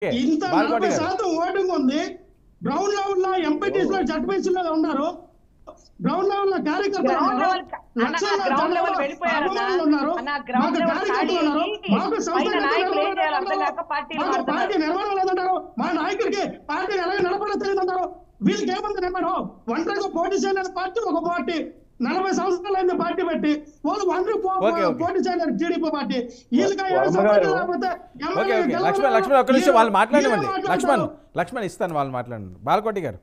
ఇంత బాలకోటి గారు 40% ఓటింగ్ ఉంది. గ్రౌండ్ లెవెల్ లో ఎంపీటీస్ లో జడ్పీసీ లో ఉన్నారు. గ్రౌండ్ లెవెల్ లో కార్యకర్తలు ఉన్నారు. లక్షల జనాభా అభిమానులు ఉన్నారు. మాకు కార్యకర్తలు ఉన్నారు. మాకు మాకు పార్టీ నిర్మాణం లేదంటారు. మా నాయకుడికి పార్టీ ఎలా నడపడో తెలియదంటారు. వీళ్ళకి ఏముంది నిర్మాణం? ఒంటరిగా పోటీ చేయలేని పార్టీ ఒక పార్టీ. 40 సంవత్సరాలైంది పార్టీ పెట్టి వాళ్ళు పోటీ చేయలేరు. టీడీపీ పార్టీ వీళ్ళకి లక్ష్మణ్ ఒక్క నిమిషం వాళ్ళు మాట్లాడనివ్వండి. లక్ష్మణ్ ఇస్తాను, వాళ్ళు మాట్లాడండి. బాలకోటి గారు,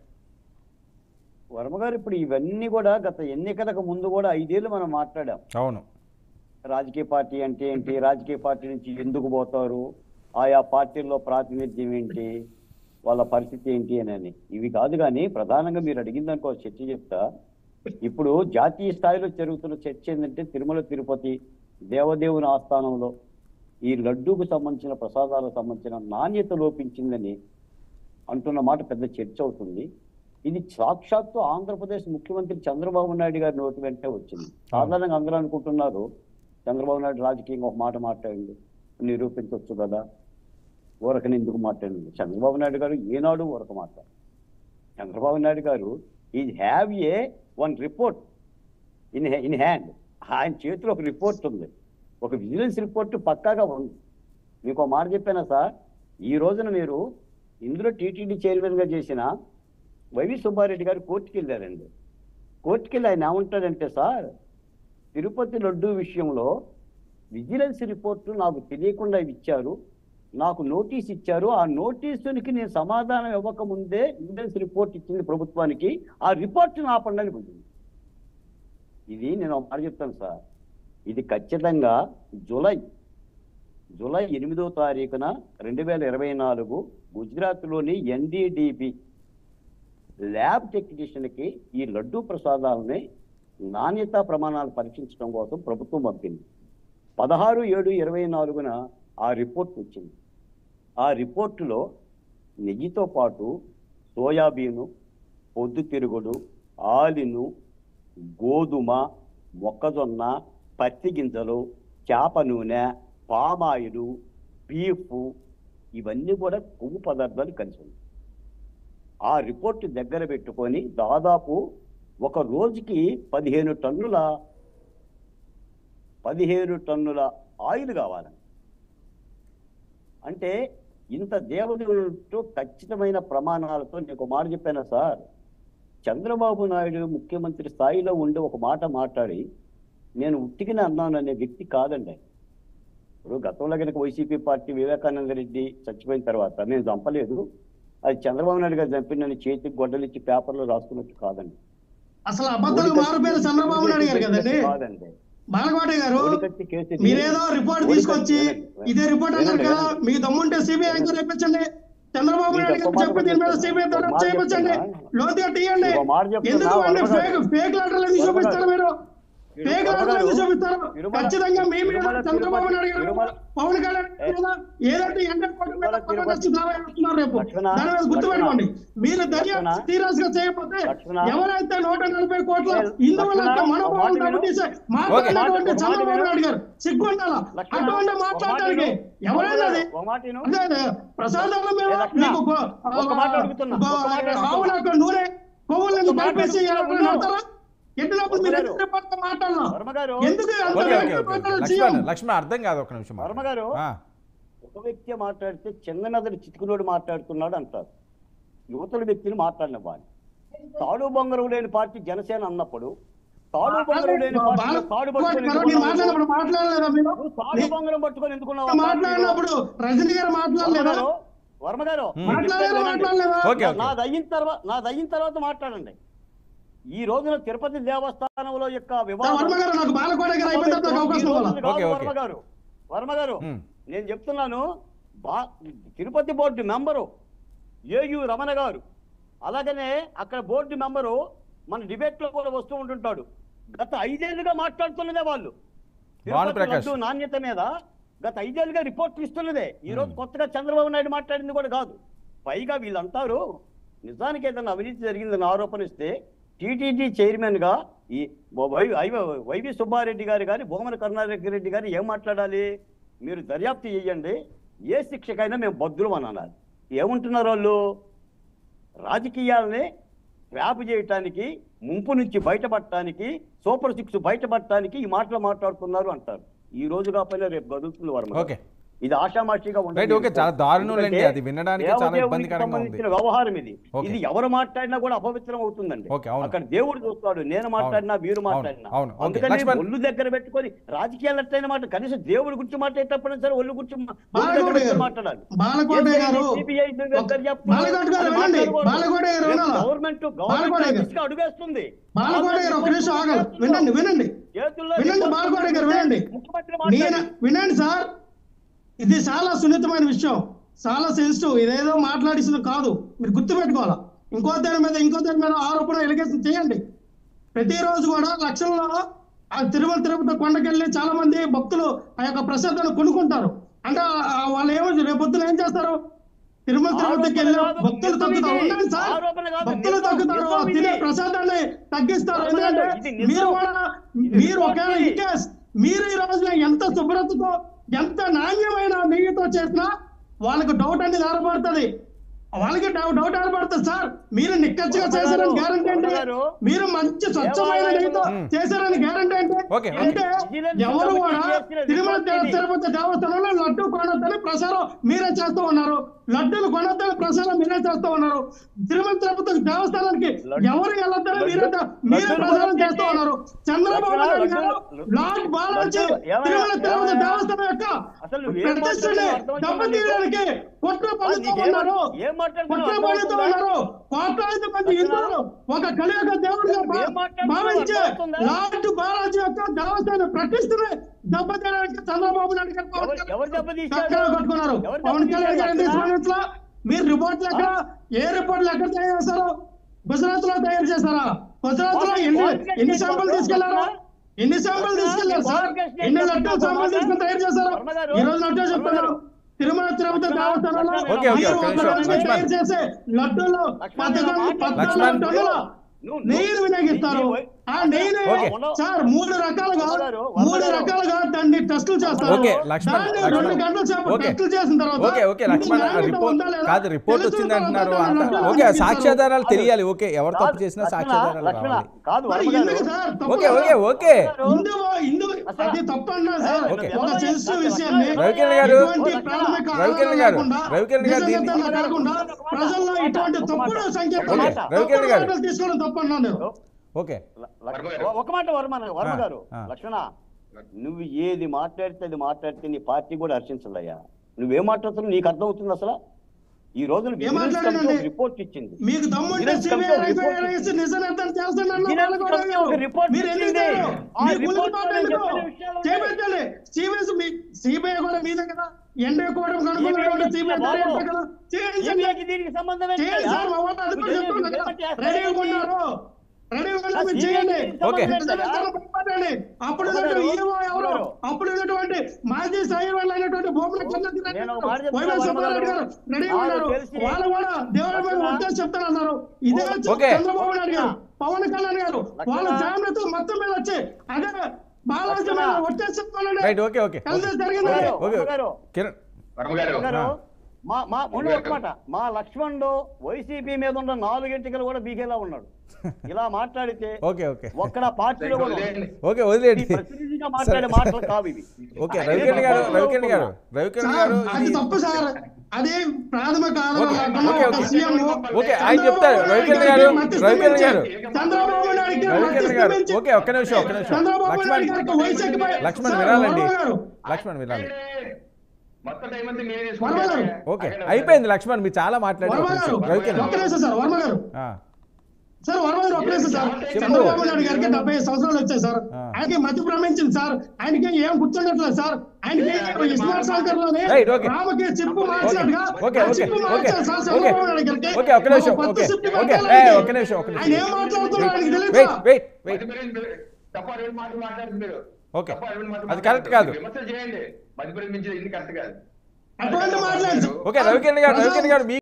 వర్మ గారు, ఇప్పుడు ఇవన్నీ కూడా గత ఎన్నికలకు ముందు కూడా 5 ఏళ్ళు మనం మాట్లాడాం. అవును, రాజకీయ పార్టీ అంటే ఏంటి, రాజకీయ పార్టీ నుంచి ఎందుకు పోతారు, ఆయా పార్టీల్లో ప్రాతినిధ్యం ఏంటి, వాళ్ళ పరిస్థితి ఏంటి అని. ఇవి కాదు. కానీ ప్రధానంగా మీరు అడిగిందనుకో చర్చ చెప్తా. ఇప్పుడు జాతీయ స్థాయిలో జరుగుతున్న చర్చ ఏంటంటే తిరుమల తిరుపతి దేవదేవుని ఆస్థానంలో ఈ లడ్డూకు సంబంధించిన ప్రసాదాలకు సంబంధించిన నాణ్యత లోపించిందని అంటున్న మాట పెద్ద చర్చ అవుతుంది. ఇది సాక్షాత్తు ఆంధ్రప్రదేశ్ ముఖ్యమంత్రి చంద్రబాబు నాయుడు గారి నోటి వెంటే వచ్చింది. సాధారణంగా అందరూ అనుకుంటున్నారు చంద్రబాబు నాయుడు రాజకీయంగా ఒక మాట మాట్లాడింది, నిరూపించవచ్చు కదా, ఊరకని ఎందుకు మాట్లాడింది. చంద్రబాబు నాయుడు గారు ఏనాడు ఊరక మాట్లాడు. చంద్రబాబు నాయుడు గారు ఈ have a one report in hand. ఆయన చేతిలో ఒక రిపోర్ట్ ఉంది, ఒక విజిలెన్స్ రిపోర్ట్ పక్కాగా ఉంది. మీకు ఒక మాట చెప్పానా సార్, ఈ రోజున మీరు ఇందులో టీటీడీ చైర్మన్గా చేసిన వైవి సుబ్బారెడ్డి గారు కోర్టుకి వెళ్ళారండి. కోర్టుకి వెళ్ళి ఆయన ఏమంటాడంటే, సార్ తిరుపతి లడ్డూ విషయంలో విజిలెన్స్ రిపోర్టు నాకు తెలియకుండా ఇచ్చారు, నాకు నోటీస్ ఇచ్చారు, ఆ నోటీసునికి నేను సమాధానం ఇవ్వకముందే విజిలెన్స్ రిపోర్ట్ ఇచ్చింది ప్రభుత్వానికి, ఆ రిపోర్ట్ని ఆపండి ఉంటుంది. ఇది నేను ఒక మాట చెప్తాను సార్, ఇది ఖచ్చితంగా జూలై 8వ తారీఖున 2024 గుజరాత్లోని NDDB ల్యాబ్ టెక్నీషియన్కి ఈ లడ్డూ ప్రసాదాలని నాణ్యతా ప్రమాణాలు పరీక్షించడం కోసం ప్రభుత్వం పంపింది. 16/7/24 ఆ రిపోర్ట్ వచ్చింది. ఆ రిపోర్టులో నెయ్యితో పాటు సోయాబీను, పొద్దుతిరుగుడు, ఆలిను, గోధుమ, మొక్కజొన్న, పత్తి గింజలు, చేప నూనె, పామాయిలు, బీఫ్, ఇవన్నీ కూడా కొవ్వు పదార్థాలు కలిసి ఉన్నాయి. ఆ రిపోర్టు దగ్గర పెట్టుకొని దాదాపు ఒక రోజుకి 15 టన్నుల ఆయిల్ కావాలని. అంటే ఇంత దేవుడితో ఖచ్చితమైన ప్రమాణాలతో నేను ఒక మాట చెప్పాను సార్, చంద్రబాబు నాయుడు ముఖ్యమంత్రి స్థాయిలో ఉండి ఒక మాట మాట్లాడి నేను ఉట్టిగిన అన్నాను అనే వ్యక్తి కాదండి. ఇప్పుడు గతంలో కనుక వైసీపీ పార్టీ వివేకానంద రెడ్డి చచ్చిపోయిన తర్వాత నేను చంపలేదు, అది చంద్రబాబు నాయుడు గారు చంపినని చేతికి గొడ్డలిచ్చి పేపర్లో రాసుకున్నట్టు కాదండి. అసలు అబద్ధాలు మారుపేరు చంద్రబాబు నాయుడు గారు కదండి. కాదండి, బాలకోటి గారు మీరేదో రిపోర్ట్ తీసుకొచ్చి ఇదే రిపోర్ట్ అన్నారు కదా, మీ దమ్ముంటే సిబిఐ ఎంక్వైరీ చేయించండి, చంద్రబాబు నాయుడు గారు చెప్పి దీని మీద సిబిఐ దర్యాప్తు చేయించండి, లోతుగా తీయండి. ఎందుకు అండి ఫేక్ లెటర్లు ఎందుకు చూపిస్తారు మీరు? ఫేక్ లెటర్లు ఎందుకు చూపిస్తారు? ఖచ్చితంగా మీ మీద చంద్రబాబు నాయుడు గారు, పవన్ కళ్యాణ్ ఏదైతే రేపు దాని మీద గుర్తుపెట్టుకోండి. మీరు దర్యాప్తు సీరియస్ గా చేయకపోతే ఎవరైతే 140 కోట్ల హిందువులంతా మనోభావం దెబ్బతీసే మాట్లాడినటువంటి చంద్రబాబు నాయుడు గారు సిగ్గుండాలా అటువంటి మాట్లాడడానికి? ఎవరైనా ప్రసాదాల మీద మీకు ఆవులకు నూనె కొవ్వులను కలిపేసి నడతారా? లక్ష్మణ్ అర్థం కాదు, ఒక నిమిషం. వర్మ గారు, ఒక వ్యక్తి మాట్లాడితే చిన్న మెదడు చితుకులోడు మాట్లాడుతున్నాడు అంటారు, యువతుల వ్యక్తిని మాట్లాడినవ్వాలి. తాడు బొంగరం లేని పార్టీ జనసేన అన్నప్పుడు తాడు బొంగరం లేని పార్టీ తాడు బొంగరం పట్టుకొని ఎందుకున్నావు? వర్మ గారు, నాది అయిన తర్వాత మాట్లాడండి. ఈ రోజున తిరుపతి దేవస్థానంలో యొక్క వర్మ గారు నేను చెప్తున్నాను, Tirupati board member AU Ramana గారు, అలాగనే అక్కడ బోర్డు మెంబరు మన డిబేట్ లో కూడా వస్తూ ఉంటుంటాడు. గత 5 ఏళ్ళుగా మాట్లాడుతున్నదే వాళ్ళు తిరుపతి నాణ్యత మీద గత 5 ఏళ్ళుగా రిపోర్ట్లు ఇస్తున్నదే. ఈ రోజు కొత్తగా చంద్రబాబు నాయుడు మాట్లాడింది కూడా కాదు. పైగా వీళ్ళంటారు నిజానికి ఏదైనా అవినీతి జరిగిందని ఆరోపణ ఇస్తే టీటీడీ చైర్మన్ గా ఈ వైవి సుబ్బారెడ్డి గారు కానీ భూమన కరుణారెడ్డి గారు ఏం మాట్లాడాలి? మీరు దర్యాప్తు చేయండి, ఏ శిక్షకైనా మేము బద్దులు అని అనాలి. ఏమంటున్నారు వాళ్ళు? రాజకీయాలని ట్రాప్ చేయటానికి, ముంపు నుంచి బయటపడటానికి, సూపర్ 6 బయటపడటానికి ఈ మాటలు మాట్లాడుతున్నారు అంటారు. ఈ రోజు కాకపోయినా రేపు గదులుతుంది వర్మ. ఓకే, ఇది ఆషామాషిగా రైట్. ఓకే, చాలా దారుణండి, అది వినడానికి చాలా ఇబ్బందికరంగా ఉంది. సంబంధించిన వ్యవహారం ఇది. ఇది ఎవరు మాట్లాడినా కూడా అపవిత్రం అవుతుందండి. ఓకే, అవును. అక్కడ దేవుడు చూస్తాడు, నేను మాట్లాడినా మీరు మాట్లాడినా. అవును, అవును. అందుకని లక్ష్మణ్ ఒళ్ళు దగ్గర పెట్టుకొని రాజకీయాలు ఎట్లయినా మాట, కనీసం దేవుడి గురించి మాట్లాడేటప్పుడు సరే ఒళ్ళు గురించి బాలకోట గారు, మాట్లాడాలి. బాలకోట గారు, సిబిఐ బాలకోట గారు వినండి, బాలకోట గారు వినాలా? గవర్నమెంట్ అడుగేస్తుంది. బాలకోట గారు ఒక నిమిషం ఆగండి, వినండి వినండి వినండి, బాలకోట గారు వినండి, వినండి సార్. ఇది చాలా సున్నితమైన విషయం, చాలా సెన్సిటివ్. ఇదేదో మాట్లాడిస్తుంది కాదు, మీరు గుర్తుపెట్టుకోవాలా. ఇంకో దాని మీద ఆరోపణ ఎలిగేషన్ చేయండి. ప్రతిరోజు కూడా లక్షల్లో ఆ తిరుపతి కొండకెళ్ళి చాలా మంది భక్తులు ఆ యొక్క ప్రసాదాన్ని కొనుక్కుంటారు. అంటే వాళ్ళు రేపొద్దున ఏం చేస్తారు? తిరుపతికి వెళ్ళి భక్తులు తగ్గుతారు. ఉండండి సార్, భక్తులు తగ్గుతారు, తినే ప్రసాదాన్ని తగ్గిస్తారు. ఎందుకంటే మీరు ఒకవేళ ఇన్ కేస్ మీరు ఈ రోజున ఎంత శుభ్రతతో, ఎంత నాణ్యమైన నెయ్యితో చేసినా వాళ్ళకి డౌట్ అనేది ఏర్పడుతుంది. వాళ్ళకి డౌట్ ఏర్పడుతుంది. సార్, మీరు నిక్కచ్చిగా చేశారని గ్యారంటీ అంటే, మీరు మంచి స్వచ్ఛమైన నెయ్యితో చేశారని గ్యారంటీ అంటే ఎవరు కూడా తిరుమల తిరుపతి దేవస్థానంలో లడ్డు కొనొద్దని ప్రసారం మీరే చేస్తూ ఉన్నారు. లడ్డూలు కొనొద్దని ప్రసారం మీరే చేస్తూ ఉన్నారు. తిరుమల తిరుపతి దేవస్థానానికి ఎవరు వెళ్ళొద్దని మీరే ప్రసారం చేస్తూ ఉన్నారు. చంద్రబాబు నాయుడు గారు లార్డ్ బాలాజీ తిరుమల తిరుపతి దేవస్థానం యొక్క ప్రతిష్టని దెబ్బతీయడానికి కుట్ర పడుతూ ఉన్నారు. కోట్లాది మంది హిందువులు ఒక కలియుగ దేవుడిగా భావించే లార్డ్ బాలాజీ యొక్క దేవస్థానం ప్రతిష్టని దెబ్బతీయడానికి చంద్రబాబు నాయుడు గారు కట్టుకున్నారు. పవన్ కళ్యాణ్ గారు మీరు రిపోర్ట్లు ఎక్కడ, ఏ రిపోర్ట్లు ఎక్కడ తయారు చేశారు? గుజరాత్ లో తయారు చేశారా? గుజరాత్ లో ఎన్ని శాంపుల్ తీసుకెళ్లారు? ఎన్ని శాంపుల్ తీసుకెళ్లారు సార్? ఎన్ని లడ్డూ శాంపుల్ తీసుకుని తయారు చేశారు? ఈ రోజు లడ్డూ చెప్తున్నారు. తిరుమల తిరుపతి దేవస్థానంలో తయారు చేసే లడ్డూలో 14 టన్నుల నెయ్యిని వినియోగిస్తారు. ఆ నెయ్యిని సార్ 3 రకాలుగా దాన్ని టెస్టులు చేస్తారు. 2 గంటల సేపు టెస్టులు చేసిన తర్వాత రిపోర్ట్ వచ్చింది అంటున్నారు. ఓకే, సాక్ష్యాధారాలు తెలియాలి. ఓకే, ఎవరు తప్పు చేసినా సాక్ష్యాధారాలు రావాలి. ఓకే ఓకే ఓకే అది తప్పు అన్నా సార్. ఒక సెన్సిటివ్ విషయాన్ని రవికిరణ్ గారు ప్రజల్లో ఇటువంటి తప్పుడు సంకేతాలు తీసుకోవడం తప్పు అన్నా నేను. ఓకే, ఒక మాట వర్మ గారు, లక్ష్మణ, నువ్వు ఏది మాట్లాడితే నీ పార్టీ కూడా హర్షించదయ్యా. నువ్వేం మాట్లాడుతున్నావు నీకు అర్థం అవుతుంది అసలు? ఈ రోజు రిపోర్ట్ ఇచ్చింది, మీకు దమ్ముంటే సిబిఐ కూడా మీదే కదా, ఎన్డీ కూడా దీనికి సంబంధం అప్పుడు ఉన్నటువంటి మాజీ సైన్యం అయినటువంటి సుబ్బారెడ్డి గారు రెడీ ఉన్నారు. వాళ్ళు కూడా దేవుడి మీద ఉద్దేశం చెప్తారన్నారు. ఇదే చంద్రబాబు నాయుడు గారు, పవన్ కళ్యాణ్ గారు వాళ్ళ ఫ్యామిలీతో మొత్తం మీద వచ్చి అదే బాలాజీ వచ్చేసి చెప్పాలండి జరిగింది. మా లక్ష్మణుడు వైసీపీ మీద ఉన్న 4 గంటలు కూడా బీగేలా ఉన్నాడు. ఇలా మాట్లాడితే ఒక్కడ పార్టీలో మాట్లాడే మాటలు కావు ఇవి. అది తప్పు సార్. అదే ప్రాథమిక ఆయన చెప్తారు. చంద్రబాబు నాయుడు లక్ష్మణ్ వినాలండి, లక్ష్మణ్ వినాలి. ఓకే, అయిపోయింది లక్ష్మణ్, మీరు చాలా మాట్లాడారు. సార్ వర్మ గారు ఒక్కరేసారి సార్, చంద్రబాబు నాయుడు గారికి 70 సంవత్సరాలు వచ్చాయి సార్. ఆయనకి మతి భ్రమించింది సార్. ఆయనకి ఏం గుర్తుండట్లేదు సార్. ఆయనకి ఇస్మార్ట్ సాగర్లోనే రామకి చిప్పు మార్చినట్టుగా చిప్పు మార్చారు సార్ చంద్రబాబు నాయుడు గారికి. ఆయన ఏం మాట్లాడుతున్నారో ఆయనకి తెలియదు. ఓకే, అది కరెక్ట్ కాదు. అటువంటి మాట్లాడు. ఓకే, రవికిరణ్ గారు